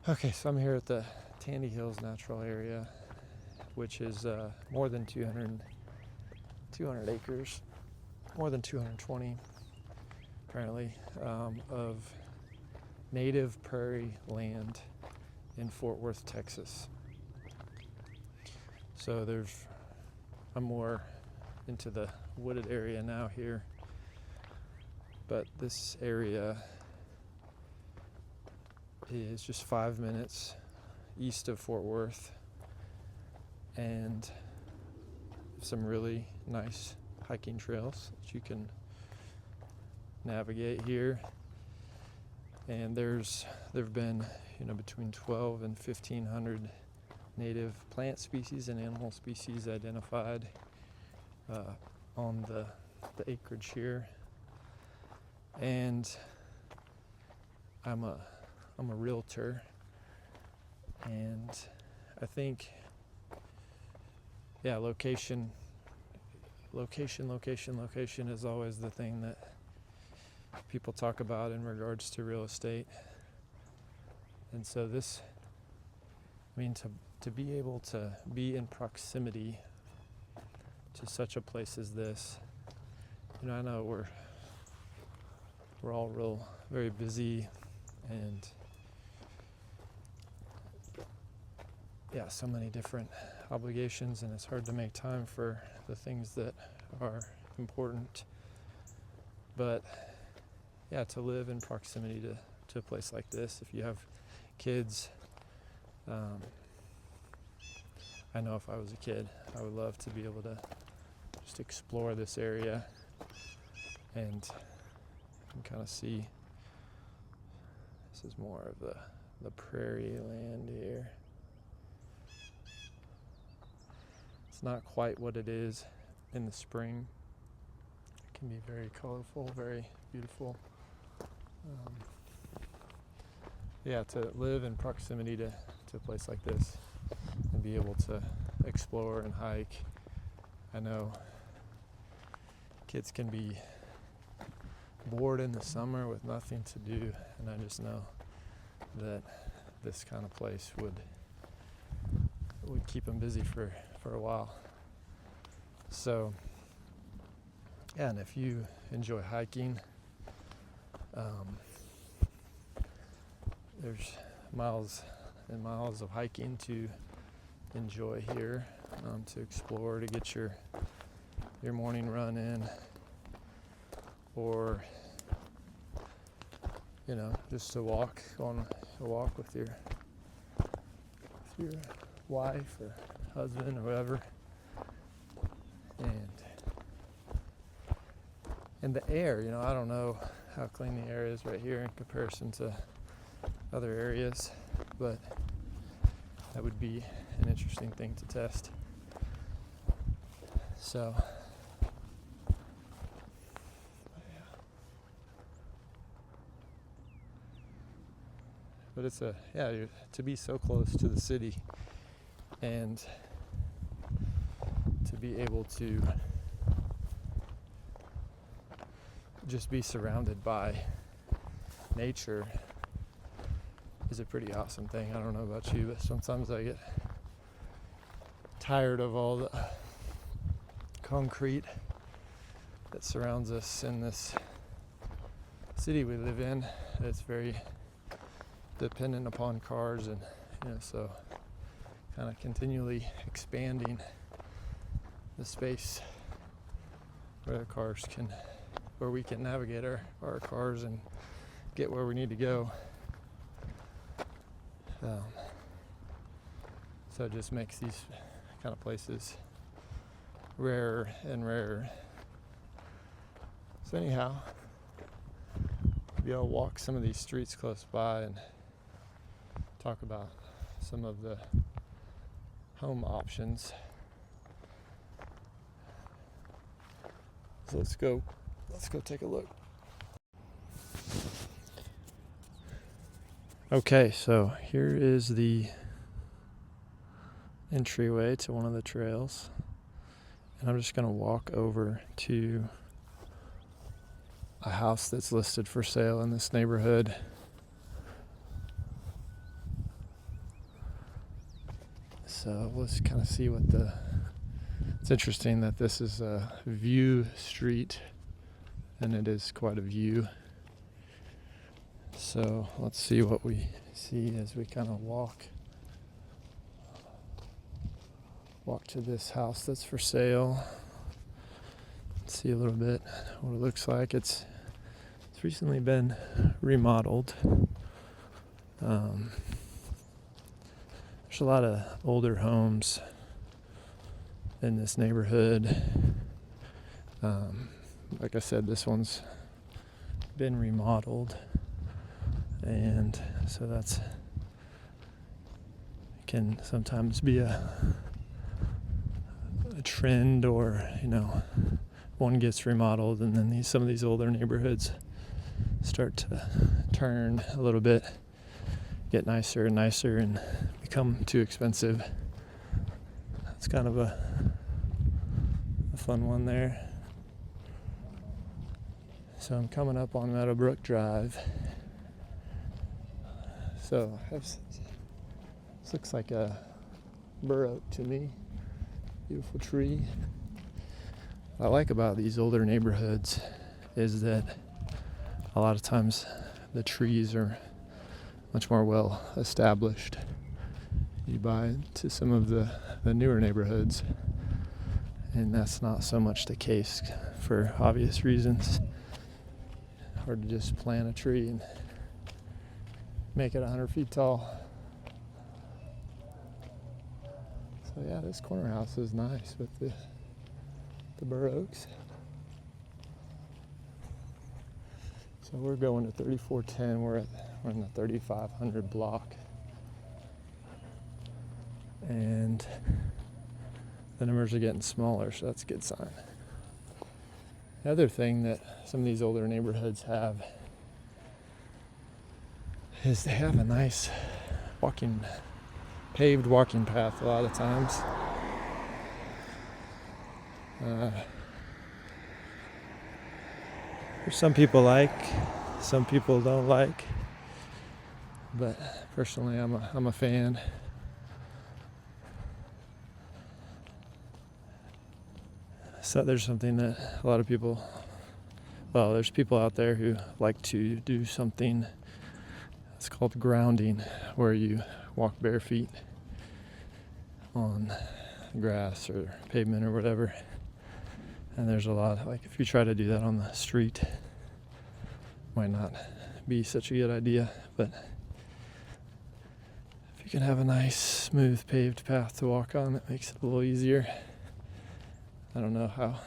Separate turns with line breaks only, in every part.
Okay, so I'm here at the Tandy Hills natural area, which is more than 200 acres, more than 220 apparently, of native prairie land in Fort Worth, Texas. So I'm more into the wooded area now here, but this area is just 5 minutes east of Fort Worth, and some really nice hiking trails that you can navigate here. And there've been between 12 and 1,500 native plant species and animal species identified on the acreage here. And I'm a realtor, and I think location is always the thing that people talk about in regards to real estate. And so to be able to be in proximity to such a place as this, I know we're all very busy, and so many different obligations, and it's hard to make time for the things that are important. But to live in proximity to a place like this, if you have kids, I know if I was a kid, I would love to be able to just explore this area and kind of see. This is more of the prairie land here. It's not quite what it is in the spring. It can be very colorful, very beautiful. To live in proximity to a place like this and be able to explore and hike. I know kids can be bored in the summer with nothing to do, and I just know that this kind of place would keep them busy for a while. So and if you enjoy hiking, there's miles and miles of hiking to enjoy here, to explore, to get your morning run in, or just to walk on a walk with your wife or husband or whoever. And the air, I don't know how clean the air is right here in comparison to other areas, but that would be an interesting thing to test. So, but it's to be so close to the city and to be able to just be surrounded by nature is a pretty awesome thing. I don't know about you, but sometimes I get tired of all the concrete that surrounds us in this city we live in. It's very dependent upon cars, and so kind of continually expanding the space where we can navigate our cars and get where we need to go. So it just makes these kind of places rarer and rarer. So anyhow, maybe I'll walk some of these streets close by and talk about some of the home options. So let's go take a look. Okay, so here is the entryway to one of the trails, and I'm just going to walk over to a house that's listed for sale in this neighborhood. So let's kind of see it's interesting that this is a view street, and it is quite a view. So let's see what we see as we kind of walk to this house that's for sale. See a little bit what it looks like. It's recently been remodeled. There's a lot of older homes in this neighborhood. Like I said, this one's been remodeled, and so can sometimes be a trend, or one gets remodeled and then some of these older neighborhoods start to turn a little bit, get nicer and nicer, and become too expensive. It's kind of a fun one there. So I'm coming up on Meadowbrook Drive. So this looks like a bur oak to me. Beautiful tree. What I like about these older neighborhoods is that a lot of times the trees are much more well established. You buy to some of the newer neighborhoods, and that's not so much the case for obvious reasons. Hard to just plant a tree and make it 100 feet tall. So yeah, this corner house is nice with the bur oaks. So we're going to 3410. We're in the 3500 block, and the numbers are getting smaller, so that's a good sign. The other thing that some of these older neighborhoods have is they have a nice paved walking path a lot of times. There's some people some people don't like, but personally I'm a fan. So there's something that a lot of people, there's people out there who like to do something. It's called grounding, where you walk bare feet on grass or pavement or whatever. And there's a lot, if you try to do that on the street, might not be such a good idea. But if you can have a nice, smooth, paved path to walk on, it makes it a little easier. I don't know how.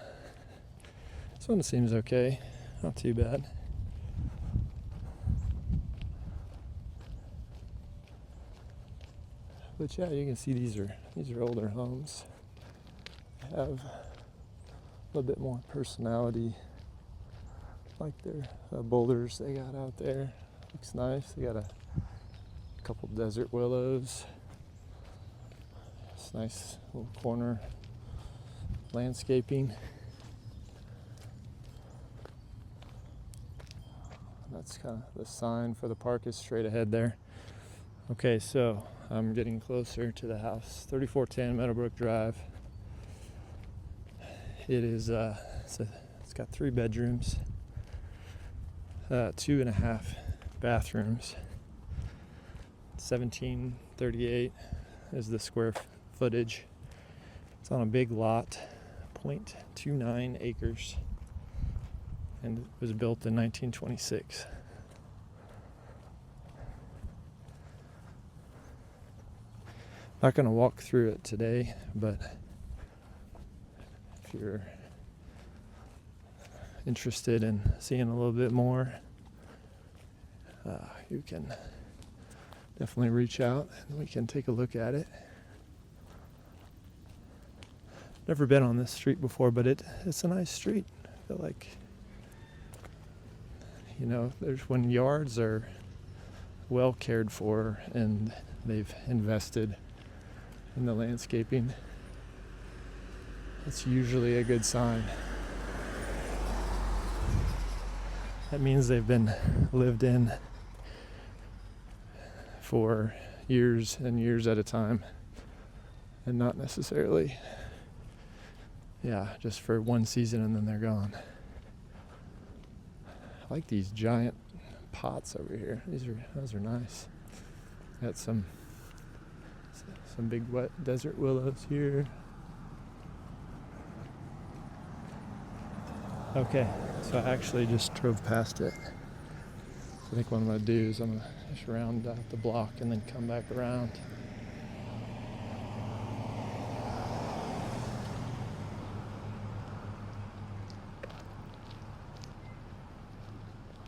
This one seems okay, not too bad. But yeah, you can see these are older homes. They have a little bit more personality, like their boulders they got out there. Looks nice. They got a couple desert willows. It's nice little corner landscaping. That's kind of the sign for the park is straight ahead there. Okay, so I'm getting closer to the house, 3410 Meadowbrook Drive. It is it's got 3 bedrooms, 2.5 bathrooms. 1738 is the square footage. It's on a big lot, 0.29 acres, and it was built in 1926. Not going to walk through it today, but if you're interested in seeing a little bit more, you can definitely reach out and we can take a look at it. Never been on this street before, but it's a nice street. I feel like, there's when yards are well cared for and they've invested in the landscaping, it's usually a good sign. That means they've been lived in for years and years at a time. and not necessarily, just for one season and then they're gone. I like these giant pots over here. Those are nice. Got some big wet desert willows here. Okay, so I actually just drove past it. I think what I'm gonna do is I'm gonna just round out the block and then come back around.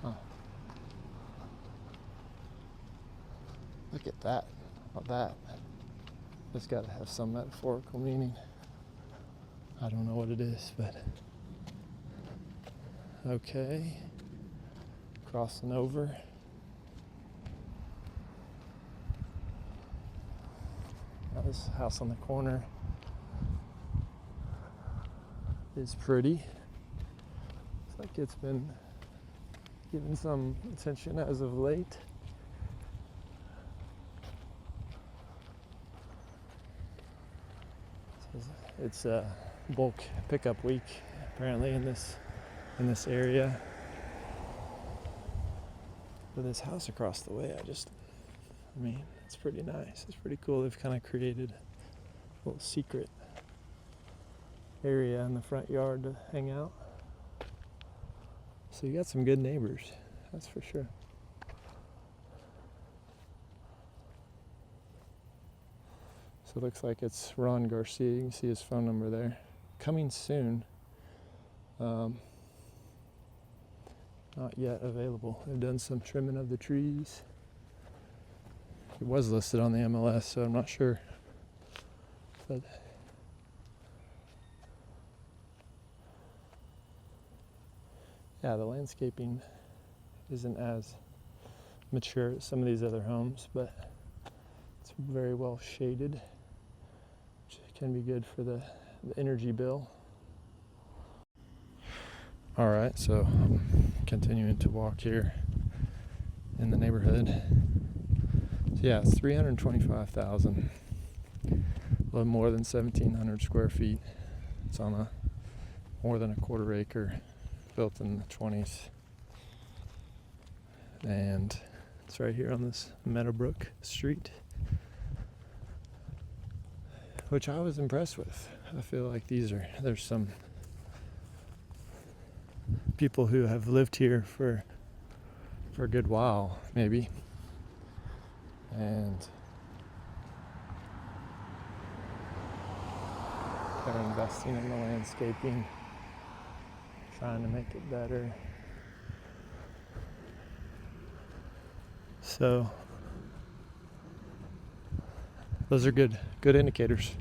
Oh. Look at that. How about that? It's gotta have some metaphorical meaning. I don't know what it is, but okay. Crossing over. This house on the corner is pretty. Looks like it's been given some attention as of late. It's a bulk pickup week apparently in this area. But this house across the way, it's pretty nice. It's pretty cool. They've kind of created a little secret area in the front yard to hang out. So you got some good neighbors, that's for sure. So it looks like it's Ron Garcia. You can see his phone number there. Coming soon. Not yet available. They've done some trimming of the trees. It was listed on the MLS, so I'm not sure. But the landscaping isn't as mature as some of these other homes, but it's very well shaded, which can be good for the energy bill. All right, so I'm continuing to walk here in the neighborhood. So it's 325,000, a little more than 1,700 square feet. It's on a more than a quarter acre, built in the 20s. And it's right here on this Meadowbrook Street, which I was impressed with. I feel like there's some people who have lived here for a good while, maybe. And they're investing in the landscaping, trying to make it better. So those are good indicators.